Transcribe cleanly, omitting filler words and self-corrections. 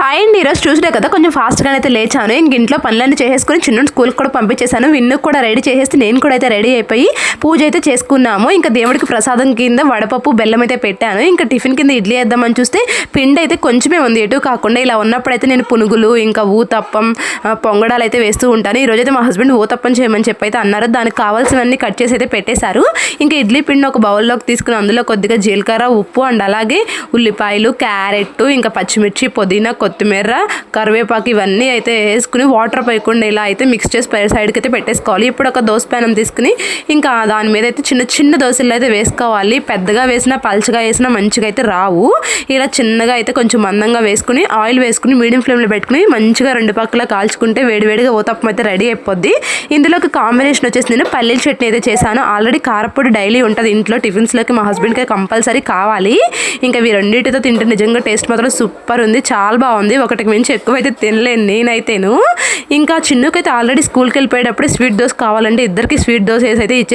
Hi అండి. ఈరోజు Tuesday కదా, కొంచెం ఫాస్ట్గా అయితే లేచాను. ఇంక ఇంట్లో పనులన్నీ చేసేసుకుని చిన్న స్కూల్కి కూడా పంపించేశాను. విన్ను కూడా రెడీ చేసేసి నేను కూడా అయితే రెడీ అయిపోయి పూజ అయితే చేసుకున్నాము. ఇంకా దేవుడికి ప్రసాదం కింద వడపప్పు బెల్లం అయితే పెట్టాను. ఇంకా టిఫిన్ కింద ఇడ్లీ వేద్దామని చూస్తే పిండి అయితే కొంచెమే ఉంది, ఎటు కాకుండా. ఇలా ఉన్నప్పుడైతే నేను పునుగులు ఇంకా ఊతప్పం పొంగడాలు అయితే వేస్తూ ఉంటాను. ఈరోజు అయితే మా హస్బెండ్ ఊతప్పం చేయమని చెప్పి అయితే అన్నారు. దానికి కావాల్సినవన్నీ కట్ చేసి అయితే పెట్టేశారు. ఇంకా ఇడ్లీ పిండి ఒక బౌల్లోకి తీసుకుని అందులో కొద్దిగా జీలకర్ర, ఉప్పు అండ్ అలాగే ఉల్లిపాయలు, క్యారెట్, ఇంకా పచ్చిమిర్చి, పుదీనా, కొత్తిమీర, కరివేపాకు ఇవన్నీ అయితే వేసుకుని వాటర్ పోయకుండా ఇలా అయితే మిక్స్ చేసి సైడ్కి అయితే పెట్టేసుకోవాలి. ఇప్పుడు ఒక దోశ ప్యానం తీసుకుని ఇంకా దాని మీద అయితే చిన్న చిన్న దోశలు అయితే వేసుకోవాలి. పెద్దగా వేసినా పల్చగా వేసినా మంచిగా అయితే రావు. ఇలా చిన్నగా అయితే కొంచెం మందంగా వేసుకుని ఆయిల్ వేసుకుని మీడియం ఫ్లేమ్లో పెట్టుకుని మంచిగా రెండు పక్కల కాల్చుకుంటే వేడివేడిగా ఊతప్పం అయితే రెడీ అయిపోద్ది. ఇందులోకి కాంబినేషన్ వచ్చేసి నేను పల్లీల చట్నీ అయితే చేశాను. ఆల్రెడీ కారపొడి డైలీ ఉంటుంది ఇంట్లో, టిఫిన్స్లోకి మా హస్బెండ్కి కంపల్సరీ కావాలి. ఇంకా ఇవి రెండింటితో తింటే నిజంగా టేస్ట్ మాత్రం సూపర్ ఉంది, చాలా బాగుంది. ఒకటికి మించి ఎక్కువైతే తినలేను నేనైతేను. ఇంకా చిన్నుకైతే ఆల్రెడీ స్కూల్కి వెళ్ళిపోయేటప్పుడు స్వీట్ దోశ కావాలంటే ఇద్దరికి స్వీట్ దోశ వేసి అయితే ఇచ్చేసి